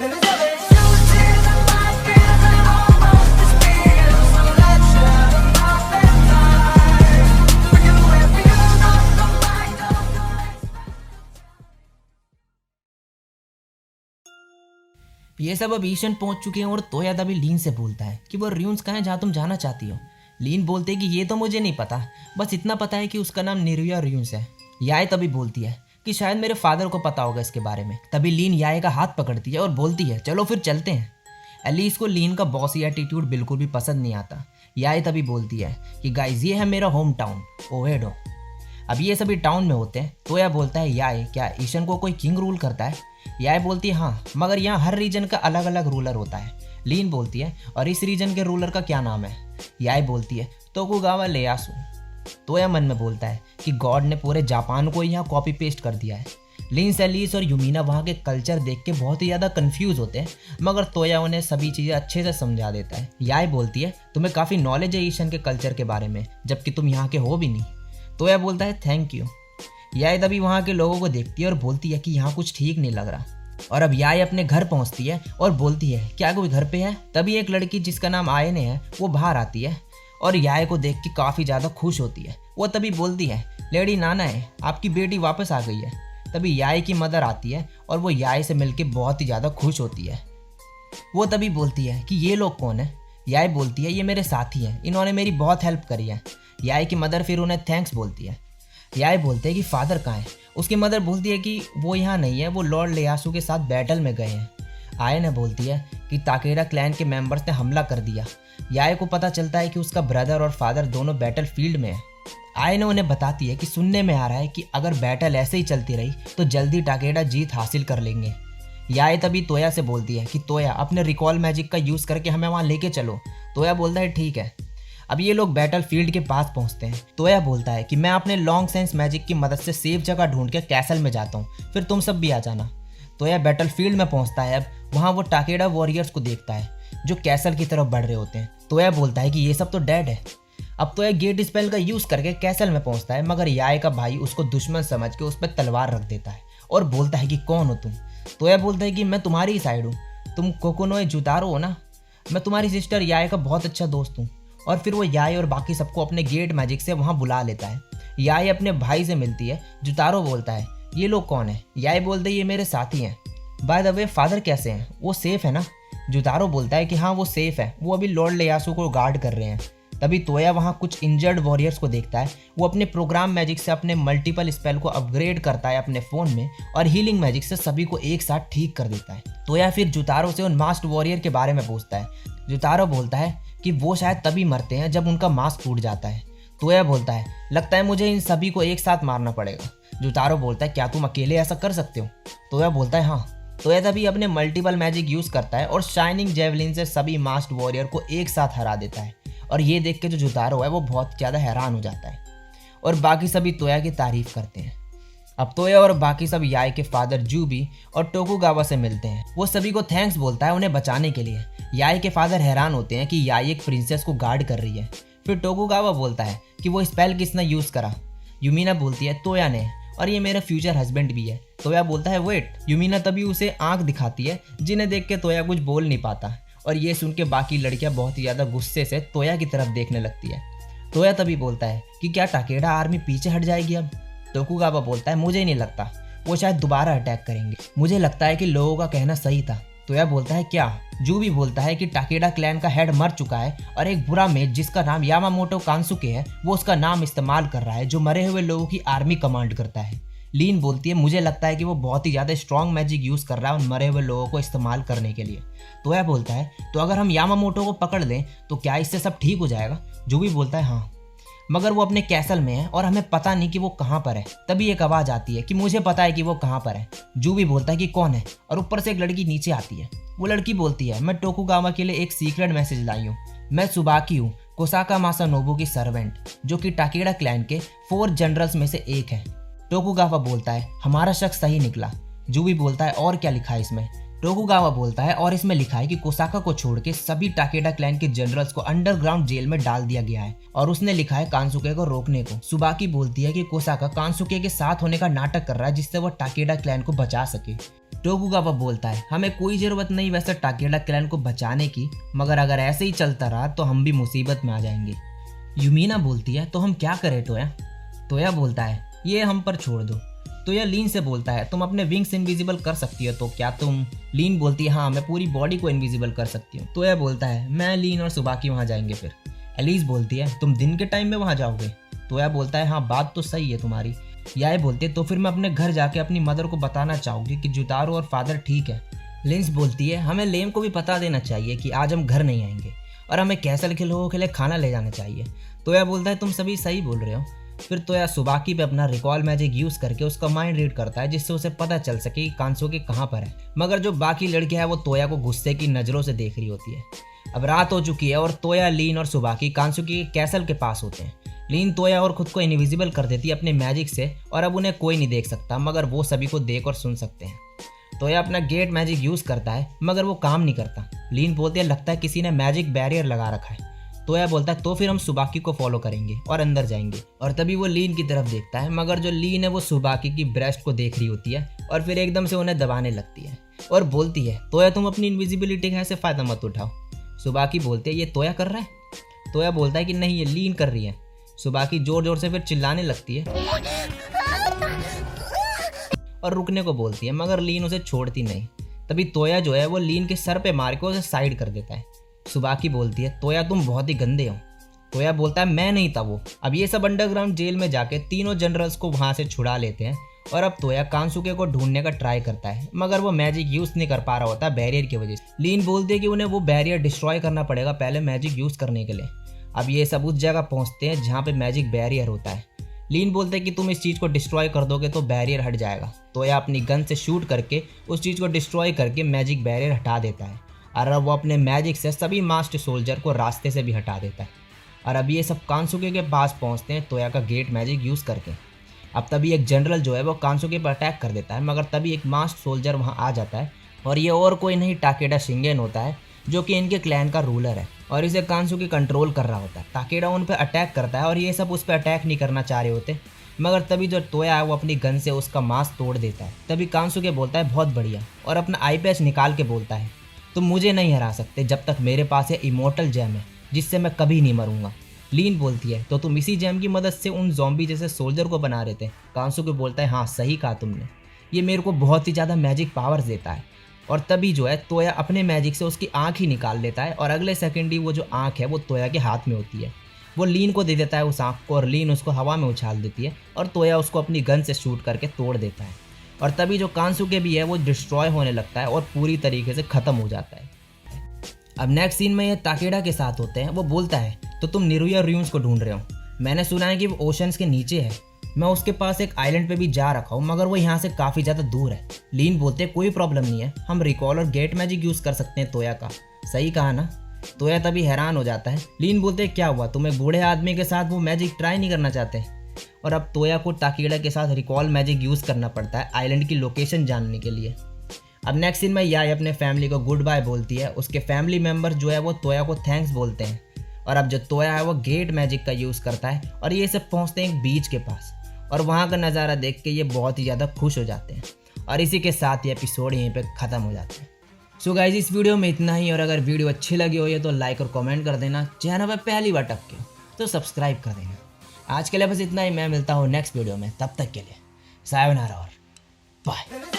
ये सब अब ईशन पहुंच चुके हैं और तोया तभी लीन से बोलता है कि वो र्यून्स कहाँ है जहाँ तुम जाना चाहती हो। लीन बोलते है कि ये तो मुझे नहीं पता, बस इतना पता है कि उसका नाम निरुया र्यून्स है। याए तभी बोलती है कि शायद मेरे फादर को पता होगा इसके बारे में। तभी लीन याए का हाथ पकड़ती है और बोलती है चलो फिर चलते हैं। एलिस को लीन का बॉसी एटीट्यूड बिल्कुल भी पसंद नहीं आता। याए तभी बोलती है कि गाइज ये है मेरा होम टाउन ओएडो। अब ये सभी टाउन में होते हैं। तोया बोलता है याए क्या ईशन को कोई किंग रूल करता है? याए बोलती है हाँ, मगर यहाँ हर रीजन का अलग अलग रूलर होता है। लीन बोलती है और इस रीजन के रूलर का क्या नाम है? याए बोलती है तोकुगावा लेयासु। तोया मन में बोलता है कि गॉड ने पूरे जापान को यहाँ कॉपी पेस्ट कर दिया है। लीन सेलिस और यूमिना वहाँ के कल्चर देख के बहुत ही ज़्यादा कंफ्यूज होते हैं, मगर तोया उन्हें सभी चीज़ें अच्छे से समझा देता है। याए बोलती है तुम्हें काफ़ी नॉलेज है ईशन के कल्चर के बारे में, जबकि तुम यहाँ के हो भी नहीं। तोया बोलता है थैंक यू। याए तभी वहाँ के लोगों को देखती है और बोलती है कि यहाँ कुछ ठीक नहीं लग रहा। और अब याए अपने घर पहुँचती है और बोलती है क्या कोई घर पे है? तभी एक लड़की जिसका नाम आयने है वो बाहर आती है और याए को देख के काफ़ी ज़्यादा खुश होती है। वो तभी बोलती है लेडी नाना है, आपकी बेटी वापस आ गई है। तभी याए की मदर आती है और वो याए से मिलके बहुत ही ज़्यादा खुश होती है। वो तभी बोलती है कि ये लोग कौन है? याए बोलती है ये मेरे साथी हैं, इन्होंने मेरी बहुत हेल्प करी है। याए की मदर फिर उन्हें थैंक्स बोलती है। याए बोलते हैं कि फादर कहाँ है? उसकी मदर बोलती है कि वो यहाँ नहीं है, वो लॉर्ड लेयासु के साथ बैटल में गए हैं। आये ने बोलती है कि ताकेरा क्लैन के मेंबर्स ने हमला कर दिया। याए को पता चलता है कि उसका ब्रदर और फादर दोनों बैटल फील्ड में है। आये ने उन्हें बताती है कि सुनने में आ रहा है कि अगर बैटल ऐसे ही चलती रही तो जल्दी टाकेरा जीत हासिल कर लेंगे। याए तभी तोया से बोलती है कि तोया अपने रिकॉल मैजिक का यूज़ करके हमें वहाँ लेके चलो। तोया बोलता है ठीक है। अब ये लोग बैटल फील्ड के पास पहुंचते हैं। तोया बोलता है कि मैं अपने लॉन्ग सेंस मैजिक की मदद से सेफ जगह ढूंढ के कैसल में जाता हूँ, फिर तुम सब भी आ जाना। तोया बैटल फील्ड में पहुंचता है। अब वहाँ वो टाकेडा वॉरियर्स को देखता है जो कैसल की तरफ बढ़ रहे होते हैं। तोया बोलता है कि ये सब तो डेड है। अब तोया गेट स्पेल का यूज़ करके कैसल में पहुँचता है, मगर याए का भाई उसको दुश्मन समझ के उस पर तलवार रख देता है और बोलता है कि कौन हो तुम? तोया बोलता है कि मैं तुम्हारी ही साइड हूँ, तुम कोकोनोए जुतारो हो ना, मैं तुम्हारी सिस्टर याए का बहुत अच्छा दोस्त हूँ। और फिर वो याए और बाकी सबको अपने गेट मैजिक से वहाँ बुला लेता है। याए अपने भाई से मिलती है। जुतारो बोलता है ये लोग कौन है? याए बोलते ये मेरे साथी हैं। बाय द वे फादर कैसे हैं, वो सेफ है ना? जुतारो बोलता है कि हाँ वो सेफ है, वो अभी लॉर्ड लेयासु को गार्ड कर रहे हैं। तभी तोया वहाँ कुछ इंजर्ड वॉरियर्स को देखता है। वो अपने प्रोग्राम मैजिक से अपने मल्टीपल स्पेल को अपग्रेड करता है अपने फ़ोन में और हीलिंग मैजिक से सभी को एक साथ ठीक कर देता है। तोया फिर जुतारो से उन मास्क वॉरियर के बारे में पूछता है। जुतारो बोलता है कि वो शायद तभी मरते हैं जब उनका मास्क टूट जाता है। तोया बोलता है लगता है मुझे इन सभी को एक साथ मारना पड़ेगा। जुतारो बोलता है क्या तुम अकेले ऐसा कर सकते हो? तोया बोलता है हाँ। तोया तभी अपने मल्टीपल मैजिक यूज़ करता है और शाइनिंग जेवलिन से सभी मास्क वॉरियर को एक साथ हरा देता है। और ये देख के जो जुतारो है वो बहुत ज़्यादा हैरान हो जाता है और बाकी सभी तोया की तारीफ करते हैं। अब तोया और बाकी सब याए के फादर जूबी और टोकुगावा से मिलते हैं। वो सभी को थैंक्स बोलता है उन्हें बचाने के लिए। याए के फादर हैरान होते हैं कि याए एक प्रिंसेस को गार्ड कर रही है। फिर टोकुगावा बोलता है कि वो स्पेल किसने यूज़ करा? यूमिना बोलती है तोया ने, और ये मेरा फ्यूचर हस्बैंड भी है। तोया बोलता है वेट। यूमिना तभी उसे आंख दिखाती है, जिन्हें देख के तोया कुछ बोल नहीं पाता और ये सुन के बाकी लड़कियां बहुत ही ज़्यादा गुस्से से तोया की तरफ देखने लगती है। तोया तभी बोलता है कि क्या टाकेडा आर्मी पीछे हट जाएगी अब? टोकुगावा बोलता है मुझे नहीं लगता, वो शायद दोबारा अटैक करेंगे, मुझे लगता है कि लोगों का कहना सही था। तोया बोलता है क्या? जूबी बोलता है कि टाकेडा क्लैन का हेड मर चुका है और एक बुरा मेज जिसका नाम यामामोटो कांसुके है वो उसका नाम इस्तेमाल कर रहा है, जो मरे हुए लोगों की आर्मी कमांड करता है। लीन बोलती है मुझे लगता है कि वो बहुत ही ज़्यादा स्ट्रॉन्ग मैजिक यूज़ कर रहा है उन मरे हुए लोगों को इस्तेमाल करने के लिए। तोया बोलता है तो अगर हम यामामोटो को पकड़ लें तो क्या इससे सब ठीक हो जाएगा? जूबी बोलता है हाँ, मगर वो अपने कैसल में है और हमें पता नहीं कि वो कहाँ पर है। तभी एक आवाज़ आती है कि मुझे पता है कि वो कहाँ पर है। जूबी बोलता है कि कौन है, और ऊपर से एक लड़की नीचे आती है। वो लड़की बोलती है मैं टोकुगावा के लिए एक सीक्रेट मैसेज लाई हूँ, मैं सुबाकी हूँ, कोसाका मासानोबु की सर्वेंट, जो कि टाकेडा क्लैन के 4 जनरल्स में से एक है। टोकुगावा बोलता है हमारा शक सही निकला। जूबी बोलता है और क्या लिखा है इसमें? टोकुगावा बोलता है और इसमें लिखा है कि कोसाका को छोड़ के सभी टाकेडा क्लैन के जनरल्स को अंडरग्राउंड जेल में डाल दिया गया है और उसने लिखा है कांसुके को रोकने को। सुबाकी बोलती है कि कोसाका कांसुके के साथ होने का नाटक कर रहा है जिससे वो टाकेडा क्लैन को बचा सके। टोकुगावा बोलता है हमें कोई ज़रूरत नहीं वैसे टाकेडा क्लैन को बचाने की, मगर अगर ऐसे ही चलता रहा तो हम भी मुसीबत में आ जाएंगे। यूमिना बोलती है तो हम क्या करें तोया? तोया बोलता है ये हम पर छोड़ दो। तोया लीन से बोलता है तुम अपने विंग्स इनविजिबल कर सकती हो तो क्या तुम? लीन बोलती है हाँ मैं पूरी बॉडी को इनविजिबल कर सकती हूँ। तोया बोलता है मैं, लीन और सुबाकी वहाँ जाएंगे फिर। एलिस बोलती है तुम दिन के टाइम में वहाँ जाओगे? तोया बोलता है हाँ बात तो सही है तुम्हारी। याए बोलते तो फिर मैं अपने घर जाके अपनी मदर को बताना चाहूँगी कि जुतारो और फादर ठीक है। लिंस बोलती है हमें लेम को भी पता देना चाहिए कि आज हम घर नहीं आएंगे और हमें कैसल के लोगों के लिए खाना ले जाना चाहिए। तोया बोलता है तुम सभी सही बोल रहे हो। फिर तोया सुबाकी पे अपना रिकॉल मैजिक यूज़ करके उसका माइंड रीड करता है जिससे उसे पता चल सके कि कांसुके कहाँ पर है, मगर जो बाकी लड़कियां है वो तोया को गुस्से की नज़रों से देख रही होती है। अब रात हो चुकी है और तोया, लीन और सुबाकी कांसुके के कैसल के पास होते हैं। लीन तोया और खुद को इनविजिबल कर देती है अपने मैजिक से और अब उन्हें कोई नहीं देख सकता, मगर वो सभी को देख और सुन सकते हैं। तोया अपना गेट मैजिक यूज़ करता है मगर वो काम नहीं करता। लीन बोलती है लगता है किसी ने मैजिक बैरियर लगा रखा है। तोया बोलता है तो फिर हम सुबाकी को फॉलो करेंगे और अंदर जाएंगे। और तभी वो लीन की तरफ देखता है, मगर जो लीन है वो सुबाकी की ब्रेस्ट को देख रही होती है और फिर एकदम से उन्हें दबाने लगती है और बोलती है तोया तुम अपनी इनविजिबिलिटी का ऐसे फ़ायदा मत उठाओ। सुबाकी बोलती है ये तोया कर रहा है? तोया बोलता है कि नहीं ये लीन कर रही है। सुबाकी जोर जोर से फिर चिल्लाने लगती है और रुकने को बोलती है, मगर लीन उसे छोड़ती नहीं। तभी तोया जो है वो लीन के सर पे मार के उसे साइड कर देता है। सुबाकी बोलती है तोया तुम बहुत ही गंदे हो। तोया बोलता है मैं नहीं था वो। अब ये सब अंडरग्राउंड जेल में जाके तीनों जनरल्स को वहाँ से छुड़ा लेते हैं और अब तोया कांसुके को ढूंढने का ट्राई करता है, मगर वो मैजिक यूज़ नहीं कर पा रहा होता बैरियर की वजह से। लीन बोलती है कि उन्हें वो बैरियर डिस्ट्रॉय करना पड़ेगा पहले मैजिक यूज़ करने के लिए। अब ये सब उस जगह पहुँचते हैं जहाँ पे मैजिक बैरियर होता है। लीन बोलते हैं कि तुम इस चीज़ को डिस्ट्रॉय कर दोगे तो बैरियर हट जाएगा। तोया अपनी गन से शूट करके उस चीज़ को डिस्ट्रॉय करके मैजिक बैरियर हटा देता है और अब वो अपने मैजिक से सभी मास्ड सोल्जर को रास्ते से भी हटा देता है। और अब ये सब कांसुके के पास पहुंचते हैं तोया का गेट मैजिक यूज़ करके। अब तभी एक जनरल जो है वो कांसुके पर अटैक कर देता है, मगर तभी एक मास्ड सोल्जर वहां आ जाता है और ये और कोई नहीं टाकेडा शिंगेन होता है जो कि इनके क्लैन का रूलर है और इसे कांसुके कंट्रोल कर रहा होता है। टाकेडा उन पर अटैक करता है और ये सब उस पर अटैक नहीं करना चाह रहे होते, मगर तभी जो तोया है वो अपनी गन से उसका मास्क तोड़ देता है। तभी कांसुके बोलता है बहुत बढ़िया और अपना आई पैच निकाल के बोलता है तुम मुझे नहीं हरा सकते जब तक मेरे पास ये इमोर्टल जैम है जिससे मैं कभी नहीं मरूंगा। लीन बोलती है तो तुम इसी जैम की मदद से उन ज़ॉम्बी जैसे सोल्जर को बना रहे थे। कांसुके बोलता है हाँ सही कहा तुमने, ये मेरे को बहुत ही ज़्यादा मैजिक पावर्स देता है। और तभी जो है तोया अपने मैजिक से उसकी आँख ही निकाल लेता है और अगले सेकंड ही वो जो आँख है वो तोया के हाथ में होती है। वो लीन को दे देता है उस आँख को और लीन उसको हवा में उछाल देती है और तोया उसको अपनी गन से शूट करके तोड़ देता है। और तभी जो कांसुके भी है वो डिस्ट्रॉय होने लगता है और पूरी तरीके से ख़त्म हो जाता है। अब नेक्स्ट सीन में ये ताकेडा के साथ होते हैं। वो बोलता है तो तुम निरुया र्यून्स को ढूंढ रहे हो, मैंने सुना है कि वो ओशंस के नीचे है। मैं उसके पास एक आइलैंड पे भी जा रखा हूँ मगर वो यहाँ से काफ़ी ज़्यादा दूर है। लीन बोलते कोई प्रॉब्लम नहीं है, हम रिकॉल और गेट मैजिक यूज़ कर सकते हैं तोया का। सही कहा ना? तोया तभी हैरान हो जाता है। लीन बोलते क्या हुआ, तुम एक बूढ़े आदमी के साथ वो मैजिक ट्राई नहीं करना चाहते? और अब तोया को ताकेडा के साथ रिकॉल मैजिक यूज़ करना पड़ता है आइलैंड की लोकेशन जानने के लिए। अब नेक्स्ट सीन में याई अपने फैमिली को गुड बाय बोलती है। उसके फैमिली मेम्बर जो है वो तोया को थैंक्स बोलते हैं और अब जो तोया है वो गेट मैजिक का यूज़ करता है और ये सब पहुँचते हैं एक बीच के पास और वहाँ का नज़ारा देख के ये बहुत ही ज़्यादा खुश हो जाते हैं। और इसी के साथ ये एपिसोड यहीं पे ख़त्म हो जाता है। सो गाइज इस वीडियो में इतना ही, और अगर वीडियो अच्छी लगी हो ये तो लाइक और कमेंट कर देना। चैनल पर पहली बार टपके हो तो सब्सक्राइब कर देना। आज के लिए बस इतना ही, मैं मिलता हूँ नेक्स्ट वीडियो में, तब तक के लिए सायोनारा और बाय।